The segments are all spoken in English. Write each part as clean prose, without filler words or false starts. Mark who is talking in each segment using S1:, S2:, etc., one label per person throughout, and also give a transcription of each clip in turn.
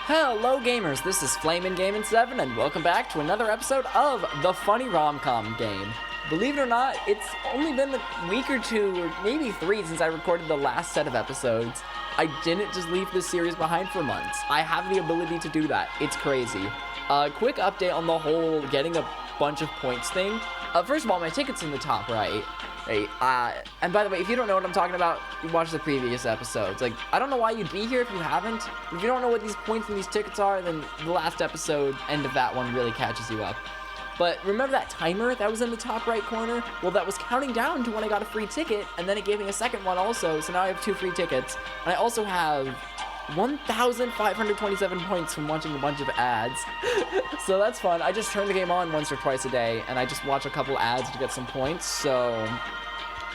S1: Hello gamers, this is FlaminGaming7 and welcome back to another episode of the funny romcom game. Believe it or not, it's only been a week or two, or maybe 3 since I recorded the last set of episodes. I didn't just leave this series behind for months. I have the ability to do that. It's crazy. Quick update on the whole getting a bunch of points thing. First of all, my ticket's in the top right. And by the way, if you don't know what I'm talking about, you watch the previous episodes. Like, I don't know why you'd be here if you haven't. If you don't know what these points and these tickets are, then the last episode, end of that one, really catches you up. But remember that timer that was in the top right corner? Well, that was counting down to when I got a free ticket, and then it gave me a second one also, so now I have 2 free tickets. And I also have 1,527 points from watching a bunch of ads. So that's fun. I just turn the game on once or twice a day, and I just watch a couple ads to get some points, so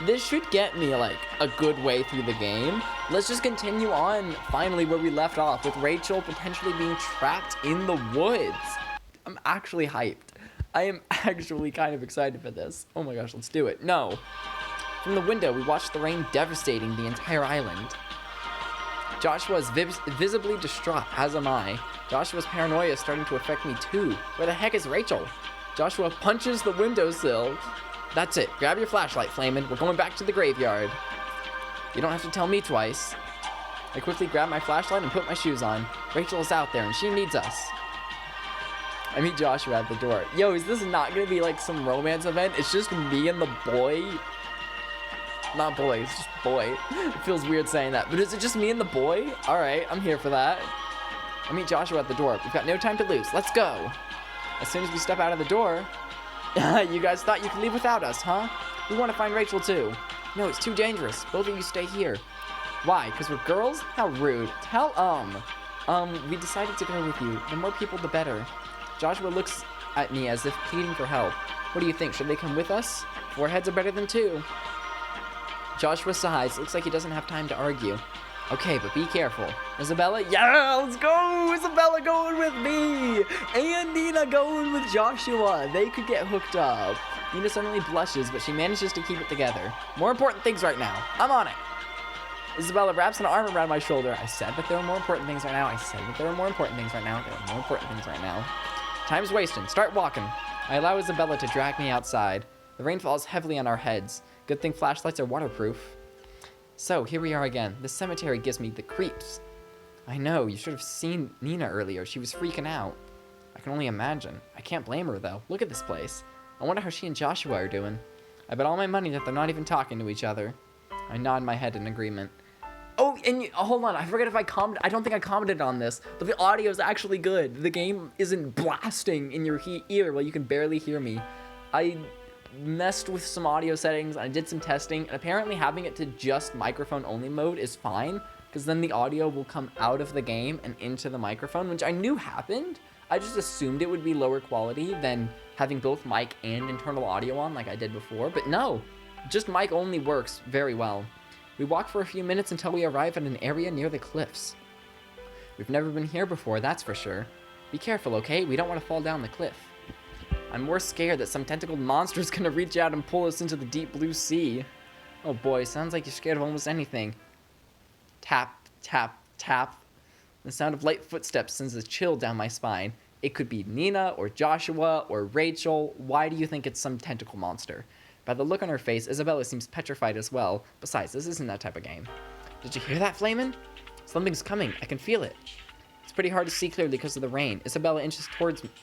S1: this should get me, like, a good way through the game. Let's just continue on, finally, where we left off, with Rachel potentially being trapped in the woods. I'm actually hyped. I am actually kind of excited for this. Oh my gosh, let's do it. No. From the window, we watched the rain devastating the entire island. Joshua is visibly distraught, as am I. Joshua's paranoia is starting to affect me too. Where the heck is Rachel? Joshua punches the windowsill. That's it. Grab your flashlight, Flamin'. We're going back to the graveyard. You don't have to tell me twice. I quickly grab my flashlight and put my shoes on. Rachel is out there and she needs us. I meet Joshua at the door. Yo, is this not gonna be like some romance event? It's just me and the boy. Not boy, it's just boy. It feels weird saying that, but is it just me and the boy? All right, I'm here for that. I meet Joshua at the door. We've got no time to lose. Let's go. As soon as we step out of the door, you guys thought you could leave without us, huh? We want to find Rachel too. No, it's too dangerous. Both of you stay here. Why? Because we're girls? How rude. Tell we decided to go with you. The more people, the better. Joshua looks at me as if pleading for help. What do you think? Should they come with us? 4 heads are better than 2. Joshua sighs. Looks like he doesn't have time to argue. Okay, but be careful. Isabella? Yeah, let's go! Isabella going with me! And Nina going with Joshua. They could get hooked up. Nina suddenly blushes, but she manages to keep it together. More important things right now. I'm on it. Isabella wraps an arm around my shoulder. I said that there are more important things right now. I said that there are more important things right now. There are more important things right now. Time's wasting. Start walking. I allow Isabella to drag me outside. The rain falls heavily on our heads. Good thing flashlights are waterproof. So, here we are again. This cemetery gives me the creeps. I know, you should have seen Nina earlier. She was freaking out. I can only imagine. I can't blame her, though. Look at this place. I wonder how she and Joshua are doing. I bet all my money that they're not even talking to each other. I nod my head in agreement. Oh, and hold on. I forget if I commented. I don't think I commented on this, but the audio is actually good. The game isn't blasting in your ear while you can barely hear me. I messed with some audio settings. I did some testing, and apparently having it to just microphone only mode is fine, because then the audio will come out of the game and into the microphone, which I knew happened. I just assumed it would be lower quality than having both mic and internal audio on like I did before, but no, just mic only works very well. We walk for a few minutes until we arrive at an area near the cliffs. We've never been here before, that's for sure. Be careful, okay? We don't want to fall down the cliff. I'm more scared that some tentacled monster's gonna reach out and pull us into the deep blue sea. Oh boy, sounds like you're scared of almost anything. Tap, tap, tap. The sound of light footsteps sends a chill down my spine. It could be Nina, or Joshua, or Rachel. Why do you think it's some tentacle monster? By the look on her face, Isabella seems petrified as well. Besides, this isn't that type of game. Did you hear that, Flamin'? Something's coming. I can feel it. It's pretty hard to see clearly because of the rain. Isabella inches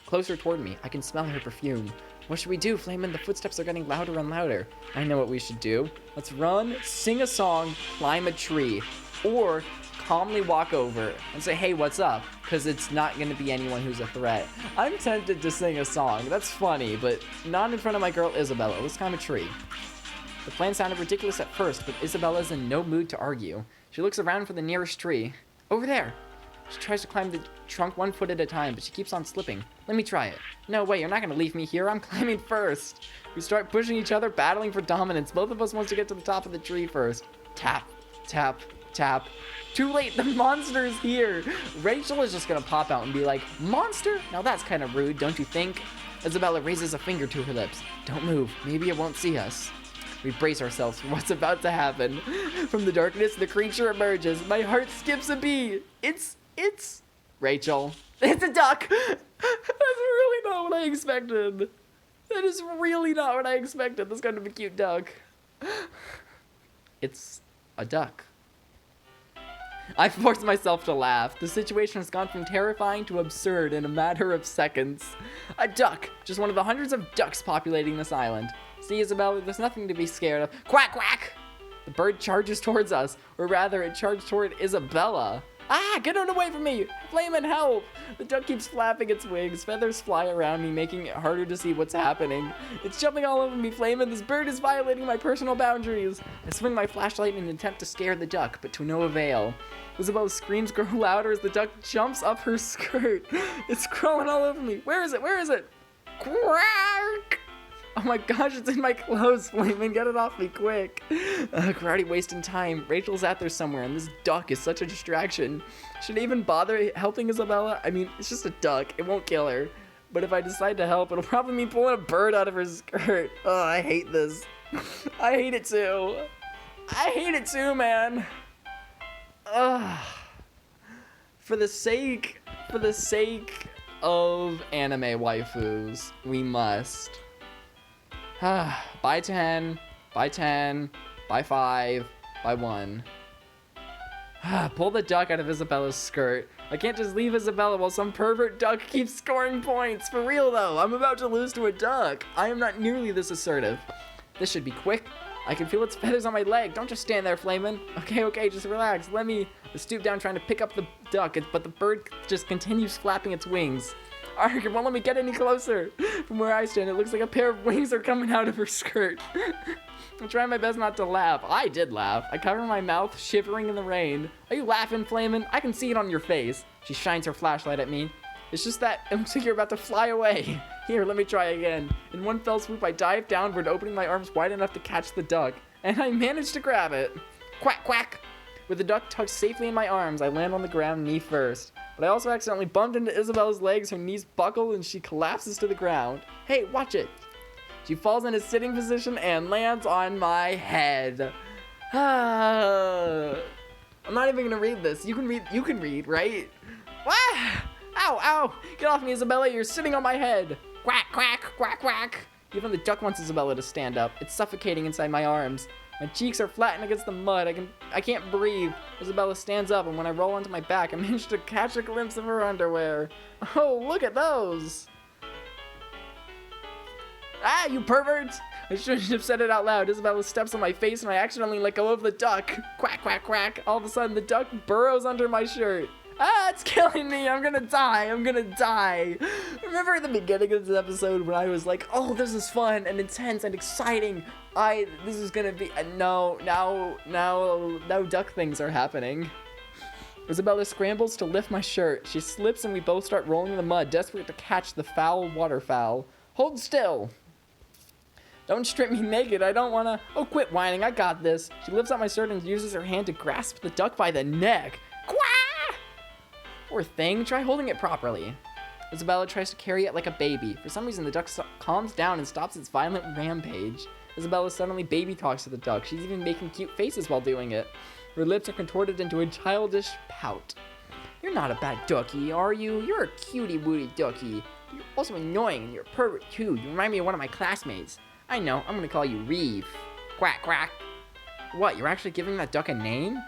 S1: closer toward me. I can smell her perfume. What should we do, Flamin'? The footsteps are getting louder and louder. I know what we should do. Let's run, sing a song, climb a tree, or calmly walk over and say, hey, what's up? Because it's not going to be anyone who's a threat. I'm tempted to sing a song. That's funny, but not in front of my girl Isabella. Let's climb a tree. The plan sounded ridiculous at first, but Isabella's in no mood to argue. She looks around for the nearest tree. Over there! She tries to climb the trunk 1 foot at a time, but she keeps on slipping. Let me try it. No way, you're not going to leave me here. I'm climbing first. We start pushing each other, battling for dominance. Both of us want to get to the top of the tree first. Tap, tap, tap. Too late, the monster is here. Rachel is just going to pop out and be like, monster? Now that's kind of rude, don't you think? Isabella raises a finger to her lips. Don't move. Maybe it won't see us. We brace ourselves for what's about to happen. From the darkness, the creature emerges. My heart skips a beat. It's Rachel. It's a duck! That's really not what I expected. That is really not what I expected. This kind of a cute duck. It's a duck. I forced myself to laugh. The situation has gone from terrifying to absurd in a matter of seconds. A duck! Just one of the hundreds of ducks populating this island. See, Isabella, there's nothing to be scared of. Quack, quack! The bird charges towards us, or rather, it charged toward Isabella. Ah, get on away from me! Flamin', help! The duck keeps flapping its wings. Feathers fly around me, making it harder to see what's happening. It's jumping all over me, Flamin'. This bird is violating my personal boundaries. I swing my flashlight in an attempt to scare the duck, but to no avail. Isabella's screams grow louder as the duck jumps up her skirt. It's crawling all over me. Where is it? Where is it? Quack! Oh my gosh, it's in my clothes, Flamin'. Get it off me quick. We're already wasting time. Rachel's out there somewhere, and this duck is such a distraction. Should I even bother helping Isabella? I mean, it's just a duck. It won't kill her. But if I decide to help, it'll probably mean pulling a bird out of her skirt. Oh, I hate this. I hate it too. I hate it too, man. Ugh. For the sake of anime waifus, we must. By 10, by 10, by 5, by 1. Pull the duck out of Isabella's skirt. I can't just leave Isabella while some pervert duck keeps scoring points. For real though, I'm about to lose to a duck. I am not nearly this assertive. This should be quick. I can feel its feathers on my leg. Don't just stand there, Flamin'. Okay, just relax. Let me stoop down trying to pick up the duck, but the bird just continues flapping its wings. Arg, it won't let me get any closer. From where I stand, it looks like a pair of wings are coming out of her skirt. I'm trying my best not to laugh. I did laugh. I cover my mouth, shivering in the rain. Are you laughing, Flamin'? I can see it on your face. She shines her flashlight at me. It's just that it looks like you're about to fly away. Here, let me try again. In one fell swoop, I dive downward, opening my arms wide enough to catch the duck. And I managed to grab it. Quack, quack. With the duck tucked safely in my arms, I land on the ground knee first. But I also accidentally bumped into Isabella's legs. Her knees buckle and she collapses to the ground. Hey, watch it. She falls in a sitting position and lands on my head. I'm not even gonna read this. You can read, right? Ah! Ow, ow! Get off me, Isabella. You're sitting on my head. Quack, quack, quack, quack. Even the duck wants Isabella to stand up. It's suffocating inside my arms. My cheeks are flattened against the mud. I can't breathe. Isabella stands up, and when I roll onto my back, I manage to catch a glimpse of her underwear. Oh, look at those! Ah, you perverts! I shouldn't have said it out loud. Isabella steps on my face, and I accidentally let go of the duck. Quack, quack, quack. All of a sudden, the duck burrows under my shirt. Ah, it's killing me. I'm gonna die. I'm gonna die. Remember at the beginning of this episode when I was like, oh, this is fun and intense and exciting. This is gonna be, no, now duck things are happening. Isabella scrambles to lift my shirt. She slips and we both start rolling in the mud, desperate to catch the foul waterfowl. Hold still. Don't strip me naked. I don't wanna. Oh, quit whining. I got this. She lifts up my shirt and uses her hand to grasp the duck by the neck. Quack! Poor thing. Try holding it properly. Isabella tries to carry it like a baby. For some reason, the duck calms down and stops its violent rampage. Isabella suddenly baby talks to the duck. She's even making cute faces while doing it. Her lips are contorted into a childish pout. You're not a bad ducky, are you? You're a cutie-wootie ducky. You're also annoying and you're a pervert too. You remind me of one of my classmates. I know, I'm gonna call you Reeve. Quack, quack. What, you're actually giving that duck a name?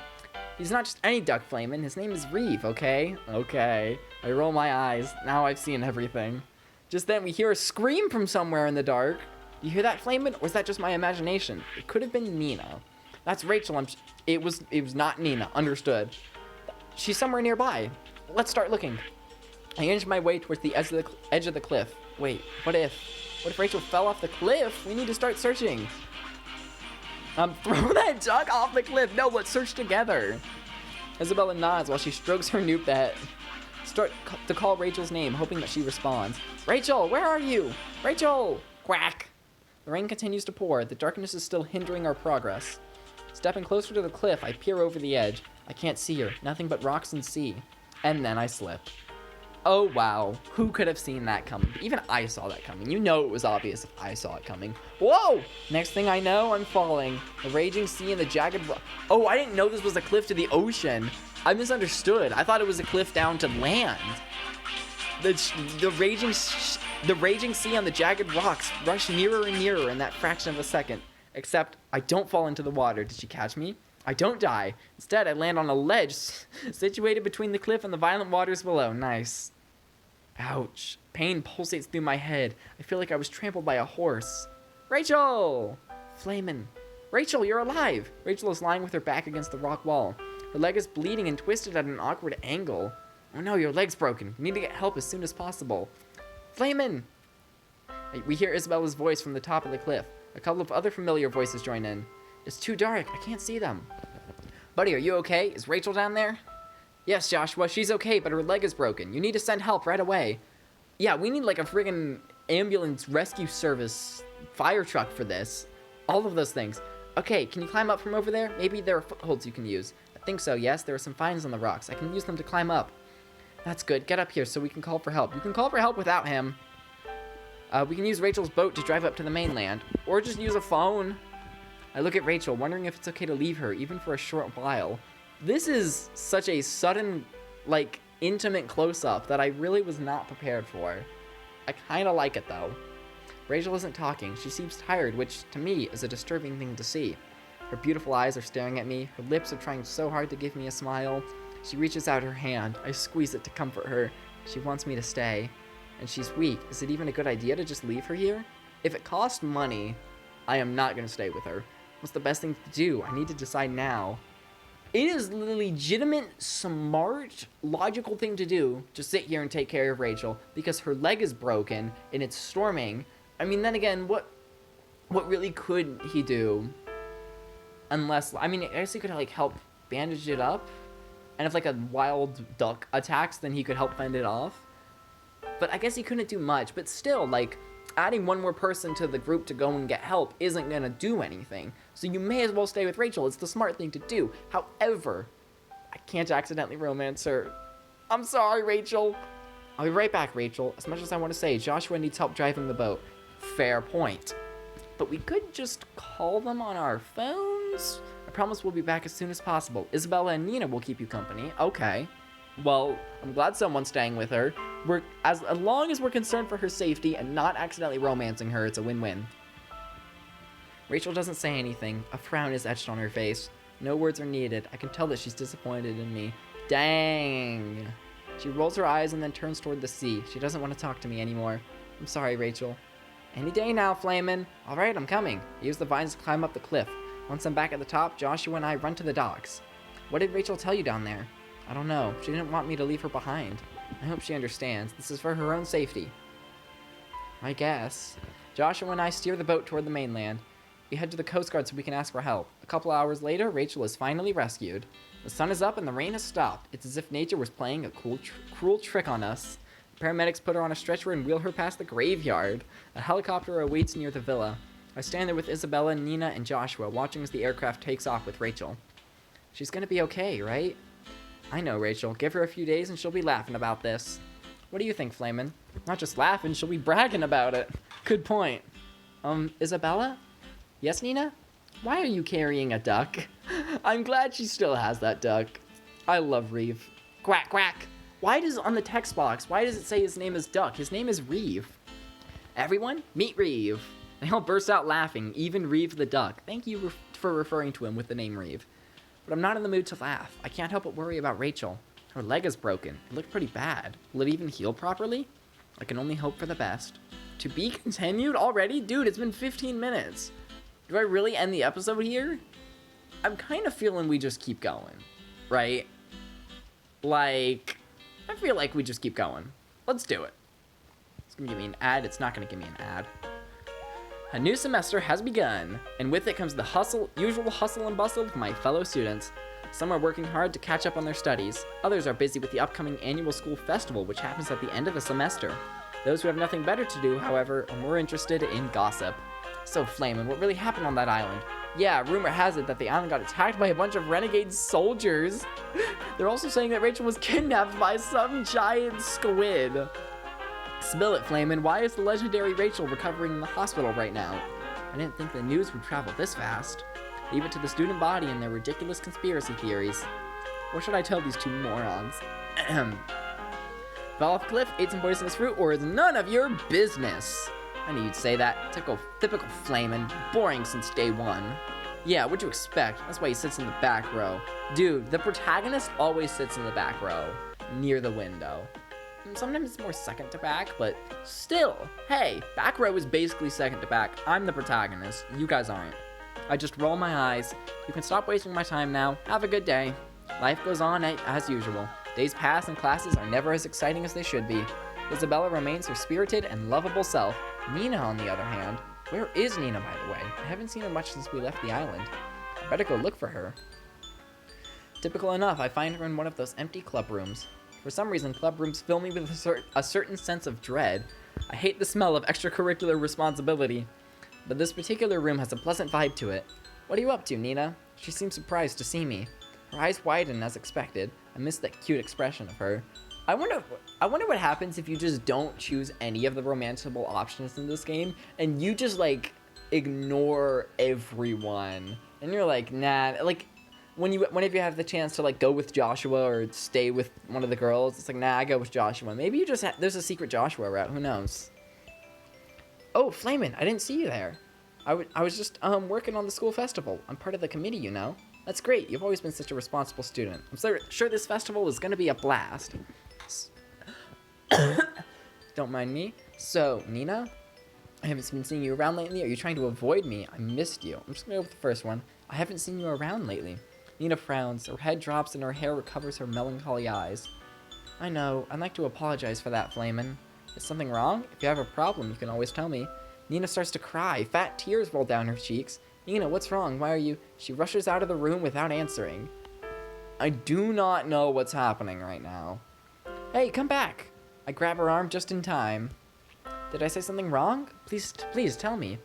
S1: He's not just any duck, Flamin'. His name is Reeve, okay? Okay. I roll my eyes. Now I've seen everything. Just then we hear a scream from somewhere in the dark. You hear that, Flamin'? Or is that just my imagination? It could have been Nina. That's Rachel. It was not Nina. Understood. She's somewhere nearby. Let's start looking. I inch my way towards the edge of the cliff. Wait, what if Rachel fell off the cliff? We need to start searching. Throw that duck off the cliff. No, let's search together. Isabella nods while she strokes her new pet. Start to call Rachel's name, hoping that she responds. Rachel, where are you? Rachel! Quack. The rain continues to pour. The darkness is still hindering our progress. Stepping closer to the cliff, I peer over the edge. I can't see her. Nothing but rocks and sea. And then I slip. Oh, wow. Who could have seen that coming? Even I saw that coming. You know it was obvious if I saw it coming. Whoa! Next thing I know, I'm falling. The raging sea and the jagged rock. Oh, I didn't know this was a cliff to the ocean. I misunderstood. I thought it was a cliff down to land. The raging sea on the jagged rocks rush nearer and nearer in that fraction of a second. Except I don't fall into the water. Did she catch me? I don't die. Instead, I land on a ledge situated between the cliff and the violent waters below. Nice. Ouch. Pain pulsates through my head. I feel like I was trampled by a horse. Rachel! Flamin'. Rachel, you're alive! Rachel is lying with her back against the rock wall. Her leg is bleeding and twisted at an awkward angle. Oh no, your leg's broken. You need to get help as soon as possible. Flamin'! We hear Isabella's voice from the top of the cliff. A couple of other familiar voices join in. It's too dark. I can't see them. Buddy, are you okay? Is Rachel down there? Yes, Joshua, she's okay, but her leg is broken. You need to send help right away. Yeah, we need like a friggin' ambulance rescue service fire truck for this. All of those things. Okay, can you climb up from over there? Maybe there are footholds you can use. I think so, yes. There are some vines on the rocks. I can use them to climb up. That's good. Get up here so we can call for help. You can call for help without him. We can use Rachel's boat to drive up to the mainland. Or just use a phone. I look at Rachel, wondering if it's okay to leave her, even for a short while. This is such a sudden, like, intimate close-up that I really was not prepared for. I kind of like it, though. Rachel isn't talking. She seems tired, which, to me, is a disturbing thing to see. Her beautiful eyes are staring at me. Her lips are trying so hard to give me a smile. She reaches out her hand. I squeeze it to comfort her. She wants me to stay. And she's weak. Is it even a good idea to just leave her here? If it costs money, I am not going to stay with her. What's the best thing to do? I need to decide now. It is a legitimate, smart, logical thing to do to sit here and take care of Rachel because her leg is broken and it's storming. I mean, then again, what really could he do? Unless, I mean, I guess he could, like, help bandage it up. And if, like, a wild duck attacks, then he could help fend it off. But I guess he couldn't do much. But still, like, adding one more person to the group to go and get help isn't going to do anything. So you may as well stay with Rachel. It's the smart thing to do. However, I can't accidentally romance her. I'm sorry, Rachel. I'll be right back, Rachel. As much as I want to say, Joshua needs help driving the boat. Fair point. But we could just call them on our phones. I promise we'll be back as soon as possible. Isabella and Nina will keep you company. Okay. Well, I'm glad someone's staying with her. As long as we're concerned for her safety and not accidentally romancing her, it's a win-win. Rachel doesn't say anything. A frown is etched on her face. No words are needed. I can tell that she's disappointed in me. Dang. She rolls her eyes and then turns toward the sea. She doesn't want to talk to me anymore. I'm sorry, Rachel. Any day now, Flamin'. All right, I'm coming. I use the vines to climb up the cliff. Once I'm back at the top, Joshua and I run to the docks. What did Rachel tell you down there? I don't know. She didn't want me to leave her behind. I hope she understands. This is for her own safety. I guess. Joshua and I steer the boat toward the mainland. We head to the Coast Guard so we can ask for help. A couple hours later, Rachel is finally rescued. The sun is up and the rain has stopped. It's as if nature was playing a cruel trick on us. Paramedics put her on a stretcher and wheel her past the graveyard. A helicopter awaits near the villa. I stand there with Isabella, Nina, and Joshua, watching as the aircraft takes off with Rachel. She's gonna be okay, right? I know, Rachel. Give her a few days and she'll be laughing about this. What do you think, Flamin'? Not just laughing, she'll be bragging about it. Good point. Isabella? Yes, Nina? Why are you carrying a duck? I'm glad she still has that duck. I love Reeve. Quack, quack. Why does on the text box, why does it say his name is Duck? His name is Reeve. Everyone, meet Reeve. They all burst out laughing, even Reeve the duck. Thank you for referring to him with the name Reeve. But I'm not in the mood to laugh. I can't help but worry about Rachel. Her leg is broken. It looked pretty bad. Will it even heal properly? I can only hope for the best. To be continued already? Dude, it's been 15 minutes. Do I really end the episode here? I'm kind of feeling we just keep going, right? Like, I feel like we just keep going. Let's do it. It's gonna give me an ad. It's not gonna give me an ad. A new semester has begun, and with it comes the usual hustle and bustle of my fellow students. Some are working hard to catch up on their studies. Others are busy with the upcoming annual school festival, which happens at the end of the semester. Those who have nothing better to do, however, are more interested in gossip. So, Flamin', what really happened on that island? Yeah, rumor has it that the island got attacked by a bunch of renegade soldiers. They're also saying that Rachel was kidnapped by some giant squid. Spill it, Flamin'. Why is the legendary Rachel recovering in the hospital right now? I didn't think the news would travel this fast. Leave it to the student body and their ridiculous conspiracy theories. What should I tell these two morons? Fell off a cliff, ate some poisonous fruit, or is none of your business. I knew you'd say that. Typical flamin'. Boring since day one. Yeah, what'd you expect? That's why he sits in the back row. Dude, the protagonist always sits in the back row, near the window. Sometimes it's more second to back, but still, hey, back row is basically second to back. I'm the protagonist. You guys aren't. I just roll my eyes. You can stop wasting my time now. Have a good day. Life goes on as usual. Days pass and classes are never as exciting as they should be. Isabella remains her spirited and lovable self. Nina, on the other hand. Where is Nina, by the way? I haven't seen her much since we left the island. I better go look for her. Typical enough, I find her in one of those empty club rooms. For some reason, club rooms fill me with a certain sense of dread. I hate the smell of extracurricular responsibility. But this particular room has a pleasant vibe to it. What are you up to, Nina? She seems surprised to see me. Her eyes widen as expected. I miss that cute expression of her. I wonder what happens if you just don't choose any of the romanceable options in this game, and you just, like, ignore everyone. And you're like, nah, like, whenever you have the chance to, like, go with Joshua or stay with one of the girls, it's like, nah, I go with Joshua. Maybe you just there's a secret Joshua route, who knows? Oh, Flamin', I didn't see you there. I was just, working on the school festival. I'm part of the committee, you know. That's great, you've always been such a responsible student. I'm sure this festival is gonna be a blast. Don't mind me. So, Nina? I haven't been seeing you around lately. Are you trying to avoid me? I missed you. I'm just gonna go with the first one. I haven't seen you around lately. Nina frowns. Her head drops and her hair recovers her melancholy eyes. I know. I'd like to apologize for that, Flamin'. Is something wrong? If you have a problem, you can always tell me. Nina starts to cry. Fat tears roll down her cheeks. Nina, what's wrong? Why are you... She rushes out of the room without answering. I do not know what's happening right now. Hey, come back. I grab her arm just in time. Did I say something wrong? Please tell me.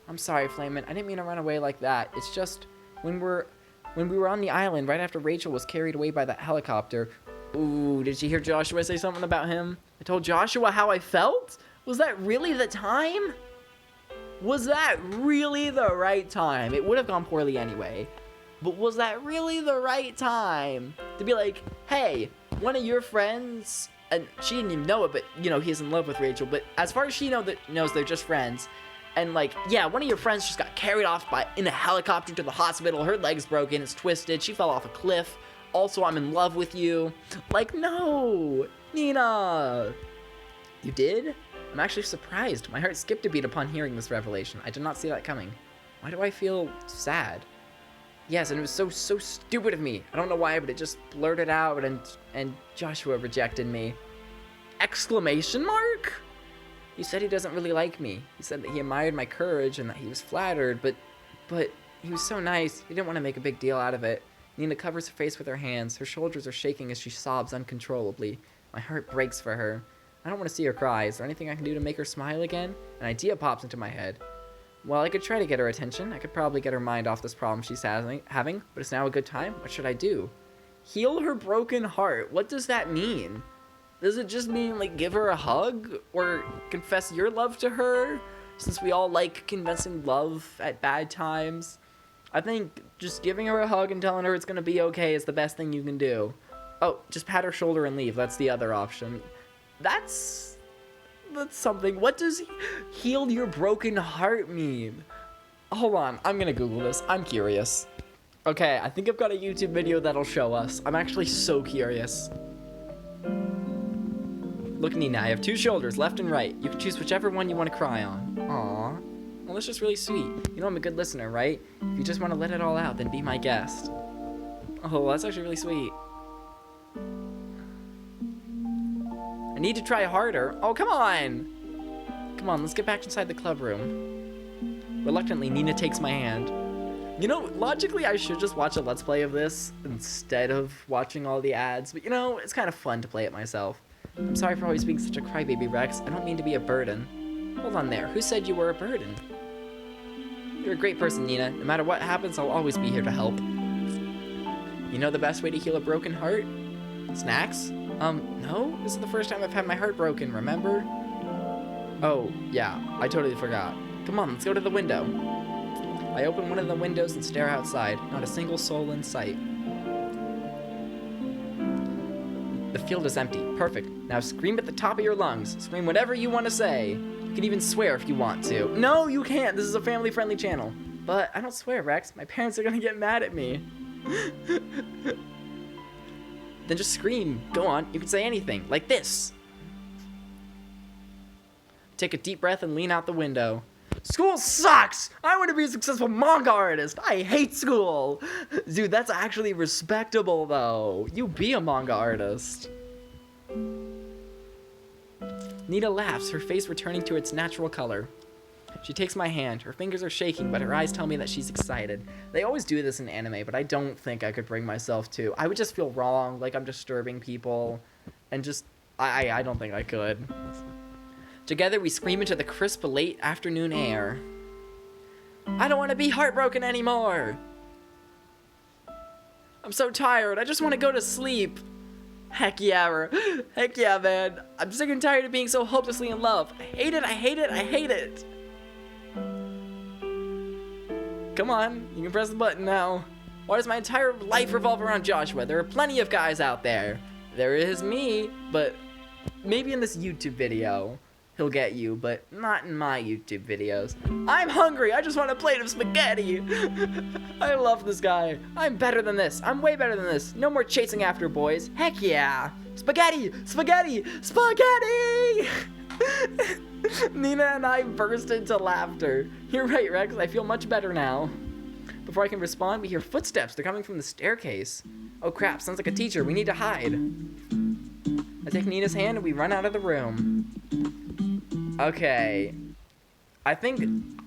S1: I'm sorry, Flamin'. I didn't mean to run away like that. It's just when we were on the island right after Rachel was carried away by that helicopter. Ooh, did you hear Joshua say something about him? I told Joshua how I felt? Was that really the time? Was that really the right time? It would have gone poorly anyway. But was that really the right time? To be like, hey, one of your friends... And she didn't even know it, but, you know, he's in love with Rachel. But as far as she knows, they're just friends. And, like, yeah, one of your friends just got carried off in a helicopter to the hospital. Her leg's broken. It's twisted. She fell off a cliff. Also, I'm in love with you. Like, no. Nina. You did? I'm actually surprised. My heart skipped a beat upon hearing this revelation. I did not see that coming. Why do I feel sad? Yes, and it was so stupid of me. I don't know why, but it just blurted out, and Joshua rejected me. Exclamation mark? He said he doesn't really like me. He said that he admired my courage and that he was flattered, but he was so nice. He didn't want to make a big deal out of it. Nina covers her face with her hands. Her shoulders are shaking as she sobs uncontrollably. My heart breaks for her. I don't want to see her cry. Is there anything I can do to make her smile again? An idea pops into my head. Well, I could try to get her attention. I could probably get her mind off this problem she's having, but it's now a good time. What should I do? Heal her broken heart. What does that mean? Does it just mean, like, give her a hug? Or confess your love to her? Since we all like confessing love at bad times. I think just giving her a hug and telling her it's gonna be okay is the best thing you can do. Oh, just pat her shoulder and leave. That's the other option. That's something. What does heal your broken heart mean? Hold on, I'm gonna Google this. I'm curious. Okay, I think I've got a YouTube video that'll show us. I'm actually so curious. Look, Nina, I have two shoulders, left and right. You can choose whichever one you want to cry on. Aww. Well, that's just really sweet. You know I'm a good listener, right? If you just want to let it all out, then be my guest. Oh, that's actually really sweet. I need to try harder. Oh, come on. Come on, let's get back inside the club room. Reluctantly, Nina takes my hand. You know, logically, I should just watch a Let's Play of this instead of watching all the ads. But, you know, it's kind of fun to play it myself. I'm sorry for always being such a crybaby, Rex. I don't mean to be a burden. Hold on there. Who said you were a burden? You're a great person, Nina. No matter what happens, I'll always be here to help. You know the best way to heal a broken heart? Snacks? No? This is the first time I've had my heart broken, remember? Oh, yeah. I totally forgot. Come on, let's go to the window. I open one of the windows and stare outside. Not a single soul in sight. The field is empty. Perfect. Now scream at the top of your lungs. Scream whatever you want to say. You can even swear if you want to. No, you can't. This is a family-friendly channel. But I don't swear, Rex. My parents are gonna get mad at me. Then just scream. Go on. You can say anything. Like this. Take a deep breath and lean out the window. School sucks! I want to be a successful manga artist. I hate school. Dude, that's actually respectable, though. You be a manga artist. Nina laughs, her face returning to its natural color. She takes my hand. Her fingers are shaking, but her eyes tell me that she's excited. They always do this in anime, but I don't think I could bring myself to. I would just feel wrong, like I'm disturbing people, and just, I don't think I could. Together, we scream into the crisp, late afternoon air. I don't want to be heartbroken anymore. I'm so tired. I just want to go to sleep. Heck yeah, heck yeah, man. I'm sick and tired of being so hopelessly in love. I hate it, I hate it, I hate it. Come on, you can press the button now. Why does my entire life revolve around Joshua? There are plenty of guys out there. There is me, but maybe in this YouTube video. He'll get you, but not in my YouTube videos. I'm hungry. I just want a plate of spaghetti. I love this guy. I'm better than this. I'm way better than this. No more chasing after boys. Heck yeah. Spaghetti, spaghetti, spaghetti. Nina and I burst into laughter. You're right, Rex. I feel much better now. Before I can respond, we hear footsteps. They're coming from the staircase. Oh crap, sounds like a teacher. We need to hide. I take Nina's hand and we run out of the room. Okay, I think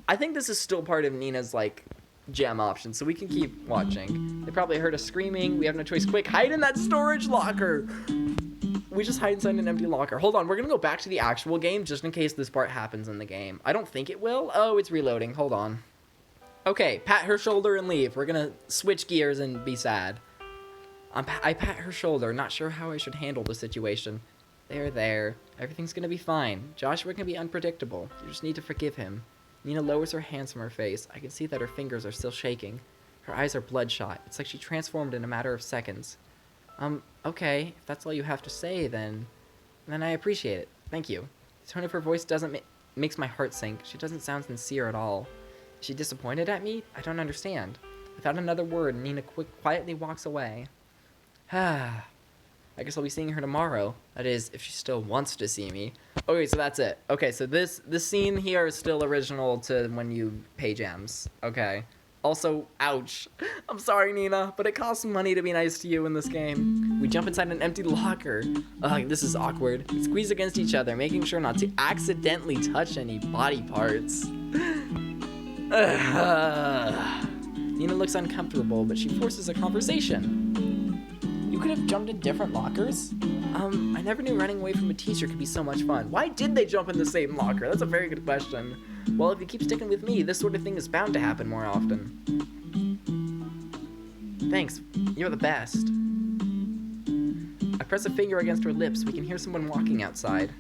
S1: this is still part of Nina's, like, gem option, so we can keep watching. They probably heard us screaming. We have no choice. Quick, hide in that storage locker. We just hide inside an empty locker. Hold on, we're gonna go back to the actual game just in case this part happens in the game. I don't think it will. Oh, it's reloading. Hold on. Okay, pat her shoulder and leave. We're gonna switch gears and be sad. I pat her shoulder, not sure how I should handle the situation. There. Everything's gonna be fine. Joshua can be unpredictable. You just need to forgive him. Nina lowers her hands from her face. I can see that her fingers are still shaking. Her eyes are bloodshot. It's like she transformed in a matter of seconds. Okay, if that's all you have to say, then I appreciate it. Thank you. The tone of her voice makes my heart sink. She doesn't sound sincere at all. Is she disappointed at me? I don't understand. Without another word, Nina quietly walks away. I guess I'll be seeing her tomorrow. That is, if she still wants to see me. Okay, so that's it. Okay, so this scene here is still original to when you pay gems. Okay. Also, ouch. I'm sorry, Nina, but it costs money to be nice to you in this game. We jump inside an empty locker. Ugh, this is awkward. We squeeze against each other, making sure not to accidentally touch any body parts. Nina looks uncomfortable, but she forces a conversation. You could have jumped in different lockers? I never knew running away from a teacher could be so much fun. Why did they jump in the same locker? That's a very good question. Well, if you keep sticking with me, this sort of thing is bound to happen more often. Thanks. You're the best. I press a finger against her lips. We can hear someone walking outside.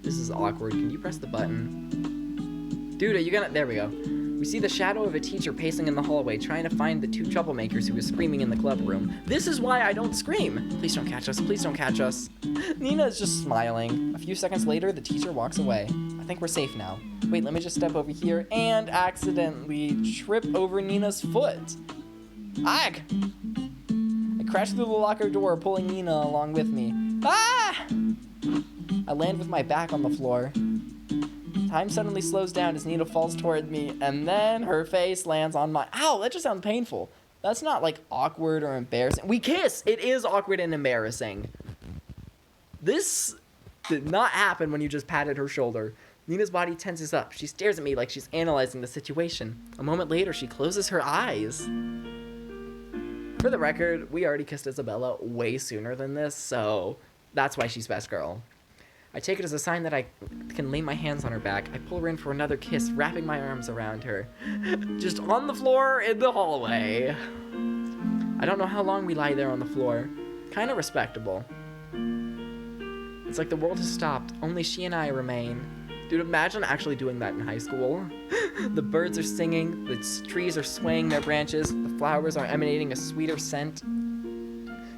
S1: This is awkward. Can you press the button? Dude, are you gonna... There we go. We see the shadow of a teacher pacing in the hallway, trying to find the two troublemakers who were screaming in the club room. This is why I don't scream. Please don't catch us. Please don't catch us. Nina is just smiling. A few seconds later, the teacher walks away. I think we're safe now. Wait, let me just step over here and accidentally trip over Nina's foot. Ag! I crash through the locker door, pulling Nina along with me. Ah! I land with my back on the floor. Time suddenly slows down as Nina falls toward me, and then her face lands on my... Ow, that just sounds painful. That's not, like, awkward or embarrassing. We kiss! It is awkward and embarrassing. This did not happen when you just patted her shoulder. Nina's body tenses up. She stares at me like she's analyzing the situation. A moment later, she closes her eyes. For the record, we already kissed Isabella way sooner than this, so that's why she's best girl. I take it as a sign that I can lay my hands on her back. I pull her in for another kiss, wrapping my arms around her. Just on the floor in the hallway. I don't know how long we lie there on the floor. Kind of respectable. It's like the world has stopped. Only she and I remain. Dude, imagine actually doing that in high school. The birds are singing, the trees are swaying their branches, the flowers are emanating a sweeter scent.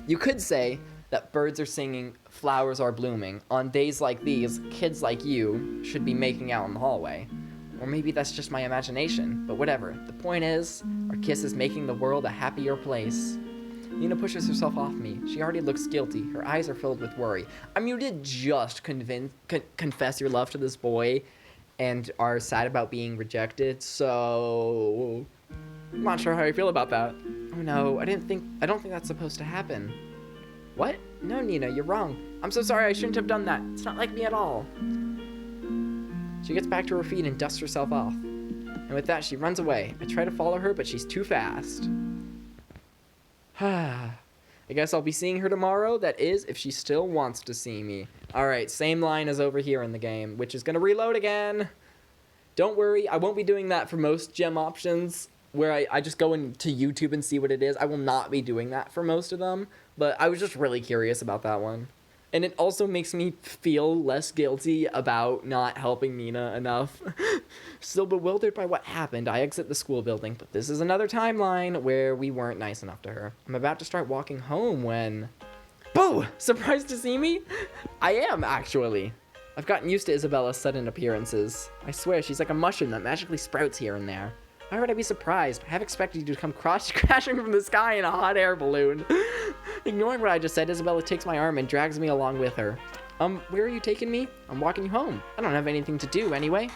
S1: You could say that birds are singing, flowers are blooming. On days like these, kids like you should be making out in the hallway. Or maybe that's just my imagination, but whatever. The point is, our kiss is making the world a happier place. Nina pushes herself off me. She already looks guilty. Her eyes are filled with worry. I mean, you did just confess your love to this boy and are sad about being rejected, so I'm not sure how I feel about that. Oh no, I don't think that's supposed to happen. What? No, Nina, you're wrong. I'm so sorry, I shouldn't have done that. It's not like me at all. She gets back to her feet and dusts herself off. And with that, she runs away. I try to follow her, but she's too fast. I guess I'll be seeing her tomorrow. That is, if she still wants to see me. Alright, same line as over here in the game, which is going to reload again. Don't worry, I won't be doing that for most gem options, where I just go into YouTube and see what it is. I will not be doing that for most of them, but I was just really curious about that one. And it also makes me feel less guilty about not helping Nina enough. Still bewildered by what happened, I exit the school building, but this is another timeline where we weren't nice enough to her. I'm about to start walking home when... Boo! Surprised to see me? I am, actually. I've gotten used to Isabella's sudden appearances. I swear, she's like a mushroom that magically sprouts here and there. Why would I be surprised? I have expected you to come crashing from the sky in a hot air balloon. Ignoring what I just said, Isabella takes my arm and drags me along with her. Where are you taking me? I'm walking you home. I don't have anything to do anyway.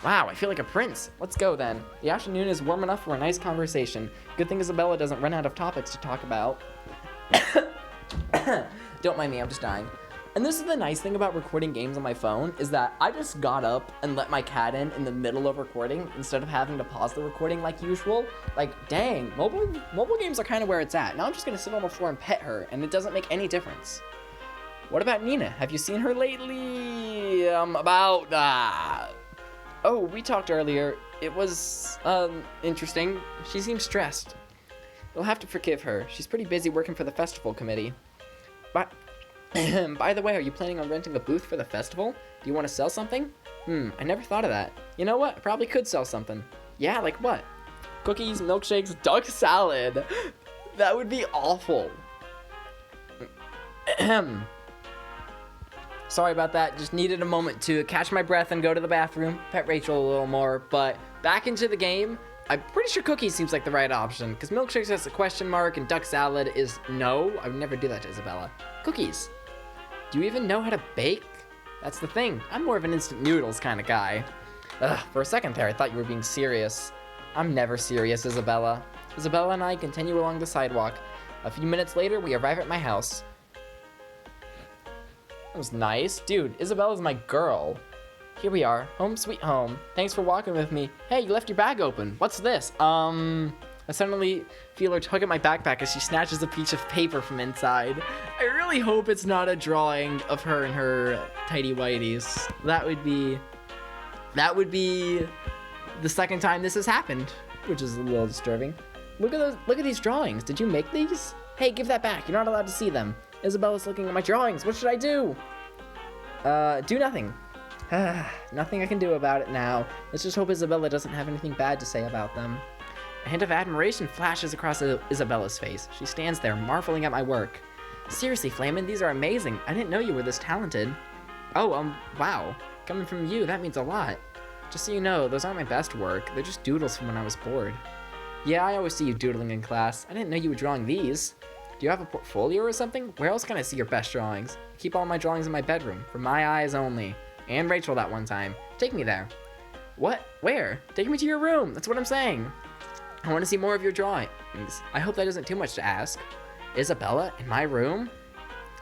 S1: Wow, I feel like a prince. Let's go then. The afternoon is warm enough for a nice conversation. Good thing Isabella doesn't run out of topics to talk about. Don't mind me, I'm just dying. And this is the nice thing about recording games on my phone, is that I just got up and let my cat in the middle of recording instead of having to pause the recording like usual. Like, dang, mobile games are kind of where it's at. Now I'm just going to sit on the floor and pet her, and it doesn't make any difference. What about Nina? Have you seen her lately? About that. Oh, we talked earlier. It was, interesting. She seems stressed. You'll have to forgive her. She's pretty busy working for the festival committee. But... By the way, are you planning on renting a booth for the festival? Do you want to sell something? I never thought of that. You know what? I probably could sell something. Yeah, like what? Cookies, milkshakes, duck salad. That would be awful. Sorry about that. Just needed a moment to catch my breath and go to the bathroom. Pet Rachel a little more. But back into the game. I'm pretty sure cookies seems like the right option. Because milkshakes has a question mark and duck salad is no. I would never do that to Isabella. Cookies. Do you even know how to bake? That's the thing. I'm more of an instant noodles kind of guy. Ugh, for a second there, I thought you were being serious. I'm never serious, Isabella. Isabella and I continue along the sidewalk. A few minutes later, we arrive at my house. That was nice. Dude, Isabella's my girl. Here we are. Home sweet home. Thanks for walking with me. Hey, you left your bag open. What's this? I suddenly feel her tug at my backpack as she snatches a piece of paper from inside. I really hope it's not a drawing of her and her tidy whities. That would be the second time this has happened, which is a little disturbing. Look at these drawings. Did you make these? Hey, give that back. You're not allowed to see them. Isabella's looking at my drawings. What should I do? Do nothing. Nothing I can do about it now. Let's just hope Isabella doesn't have anything bad to say about them. A hint of admiration flashes across Isabella's face. She stands there, marveling at my work. Seriously, Flamin', these are amazing. I didn't know you were this talented. Oh, wow. Coming from you, that means a lot. Just so you know, those aren't my best work. They're just doodles from when I was bored. Yeah, I always see you doodling in class. I didn't know you were drawing these. Do you have a portfolio or something? Where else can I see your best drawings? I keep all my drawings in my bedroom, for my eyes only. And Rachel that one time. Take me there. What? Where? Take me to your room. That's what I'm saying. I want to see more of your drawings. I hope that isn't too much to ask. Isabella in my room?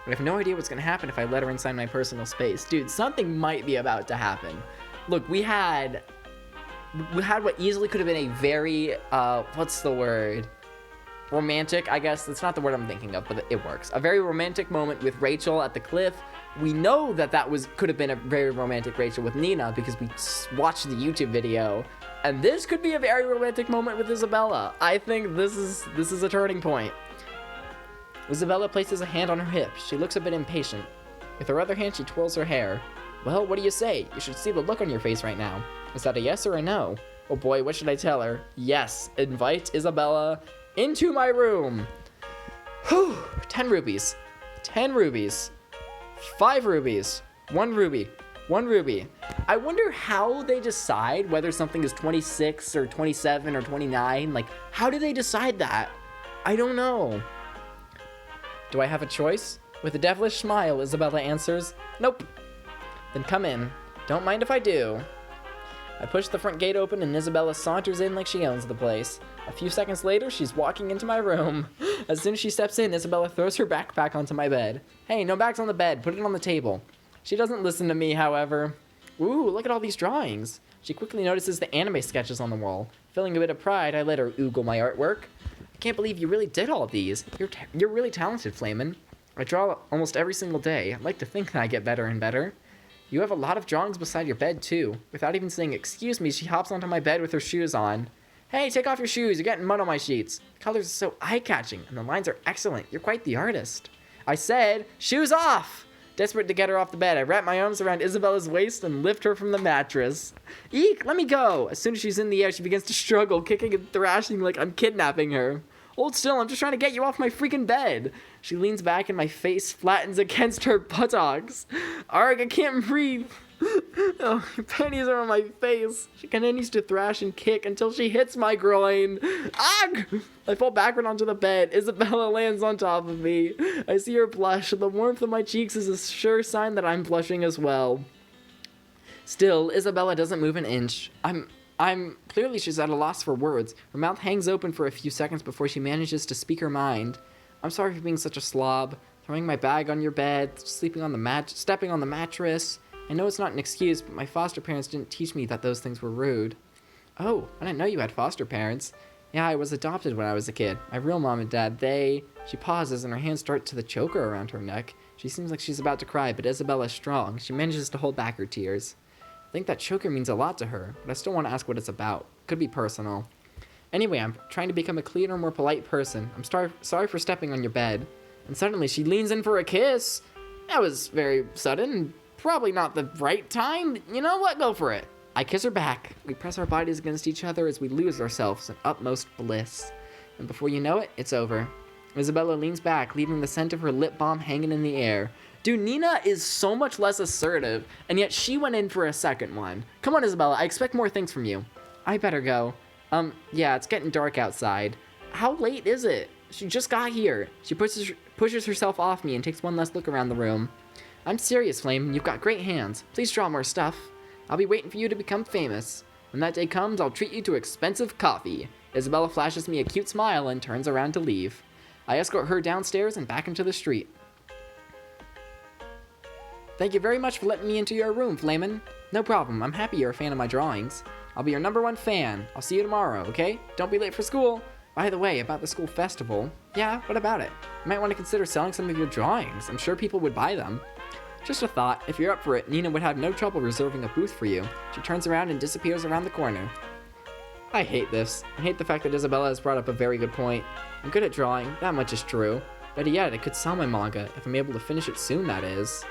S1: I have no idea what's going to happen if I let her inside my personal space. Dude, something might be about to happen. Look, we had what easily could have been a very, what's the word? Romantic, I guess. That's not the word I'm thinking of, but it works. A very romantic moment with Rachel at the cliff. We know that could have been a very romantic Rachel with Nina because we watched the YouTube video. And this could be a very romantic moment with Isabella. I think this is a turning point. Isabella places a hand on her hip. She looks a bit impatient. With her other hand, she twirls her hair. Well, what do you say? You should see the look on your face right now. Is that a yes or a no? Oh boy, what should I tell her? Yes, invite Isabella into my room. Whew, 10 rubies. 10 rubies. 5 rubies. 1 ruby. 1 ruby. I wonder how they decide whether something is 26 or 27 or 29. Like, how do they decide that? I don't know. Do I have a choice? With a devilish smile, Isabella answers, "Nope." "Then come in. Don't mind if I do." I push the front gate open and Isabella saunters in like she owns the place. A few seconds later, she's walking into my room. As soon as she steps in, Isabella throws her backpack onto my bed. "Hey, no bags on the bed. Put it on the table." She doesn't listen to me, however. "Ooh, look at all these drawings." She quickly notices the anime sketches on the wall. Feeling a bit of pride, I let her oogle my artwork. "I can't believe you really did all of these. You're really talented, Flamin. I draw almost every single day. I'd like to think that I get better and better." "You have a lot of drawings beside your bed, too." Without even saying excuse me, she hops onto my bed with her shoes on. "Hey, take off your shoes. You're getting mud on my sheets. The colors are so eye-catching, and the lines are excellent. You're quite the artist." I said, "Shoes off!" Desperate to get her off the bed, I wrap my arms around Isabella's waist and lift her from the mattress. "Eek, let me go!" As soon as she's in the air, she begins to struggle, kicking and thrashing like I'm kidnapping her. "Hold still, I'm just trying to get you off my freaking bed." She leans back and my face flattens against her buttocks. "Arg, I can't breathe." Oh, her panties are on my face. She continues to thrash and kick until she hits my groin. Ugh! I fall backward onto the bed. Isabella lands on top of me. I see her blush. The warmth of my cheeks is a sure sign that I'm blushing as well. Still, Isabella doesn't move an inch. Clearly she's at a loss for words. Her mouth hangs open for a few seconds before she manages to speak her mind. "I'm sorry for being such a slob. Throwing my bag on your bed, stepping on the mattress. I know it's not an excuse, but my foster parents didn't teach me that those things were rude." "Oh, I didn't know you had foster parents." "Yeah, I was adopted when I was a kid. My real mom and dad, She pauses and her hands start to the choker around her neck. She seems like she's about to cry, but Isabella's strong. She manages to hold back her tears. I think that choker means a lot to her, but I still want to ask what it's about. Could be personal. "Anyway, I'm trying to become a cleaner, more polite person. I'm sorry for stepping on your bed." And suddenly she leans in for a kiss. That was very sudden. Probably not the right time. You know what? Go for it. I kiss her back. We press our bodies against each other as we lose ourselves in utmost bliss. And before you know it, it's over. Isabella leans back, leaving the scent of her lip balm hanging in the air. Dude, Nina is so much less assertive, and yet she went in for a second one. Come on, Isabella, I expect more things from you. I better go. Yeah, it's getting dark outside. How late is it? She just got here. She pushes herself off me and takes one last look around the room. I'm serious, Flame. You've got great hands. Please draw more stuff. I'll be waiting for you to become famous. When that day comes, I'll treat you to expensive coffee. Isabella flashes me a cute smile and turns around to leave. I escort her downstairs and back into the street. Thank you very much for letting me into your room, Flamin. No problem. I'm happy you're a fan of my drawings. I'll be your #1 fan. I'll see you tomorrow, okay? Don't be late for school. By the way, about the school festival. Yeah, what about it? You might want to consider selling some of your drawings. I'm sure people would buy them. Just a thought. If you're up for it, Nina would have no trouble reserving a booth for you. She turns around and disappears around the corner. I hate this. I hate the fact that Isabella has brought up a very good point. I'm good at drawing. That much is true. Better yet, I could sell my manga, if I'm able to finish it soon, that is.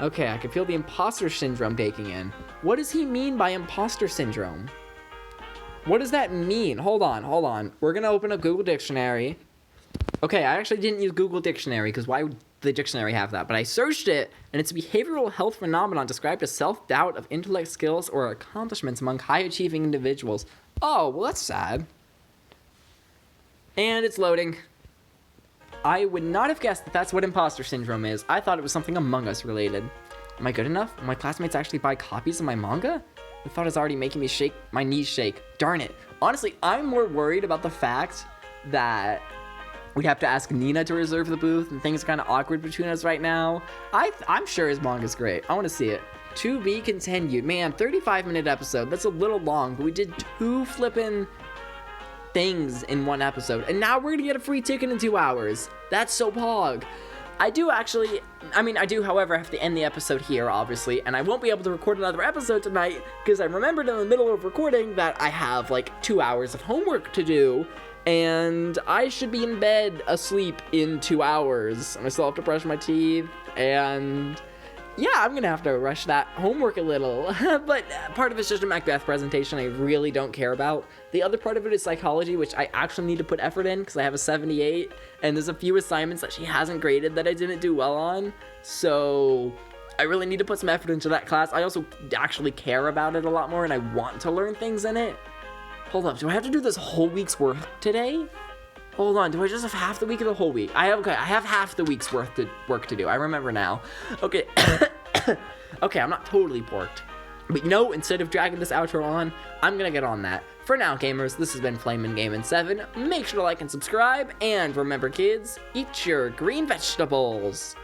S1: Okay, I can feel the imposter syndrome baking in. What does he mean by imposter syndrome? What does that mean? Hold on. We're gonna open a Google Dictionary. Okay, I actually didn't use Google Dictionary, because why would the dictionary have that? But I searched it, and it's a behavioral health phenomenon described as self-doubt of intellect skills or accomplishments among high-achieving individuals. Oh, well, that's sad. And it's loading. I would not have guessed that that's what imposter syndrome is. I thought it was something Among Us related. Am I good enough? Will my classmates actually buy copies of my manga? The thought is already making me my knees shake. Darn it. Honestly, I'm more worried about the fact that we'd have to ask Nina to reserve the booth, and things are kind of awkward between us right now. I'm sure his manga's great. I want to see it. To be continued. Man, 35-minute episode. That's a little long, but we did 2 flippin' things in 1 episode. And now we're going to get a free ticket in 2 hours. That's so pog. I do, however, have to end the episode here, obviously, and I won't be able to record another episode tonight because I remembered in the middle of recording that I have, 2 hours of homework to do, and I should be in bed asleep in 2 hours, and I still have to brush my teeth, and yeah, I'm gonna have to rush that homework a little. But part of it's just a Macbeth presentation I really don't care about. The other part of it is psychology, which I actually need to put effort in because I have a 78, and there's a few assignments that she hasn't graded that I didn't do well on. So I really need to put some effort into that class. I also actually care about it a lot more, and I want to learn things in it. Hold up, do I have to do this whole week's work today? Hold on, do I just have half the week or the whole week? I have half the week's worth of work to do. I remember now. Okay. Okay, I'm not totally porked. But you know, instead of dragging this outro on, I'm gonna get on that. For now, gamers, this has been Flamin' Gamin' 7. Make sure to like and subscribe, and remember, kids, eat your green vegetables.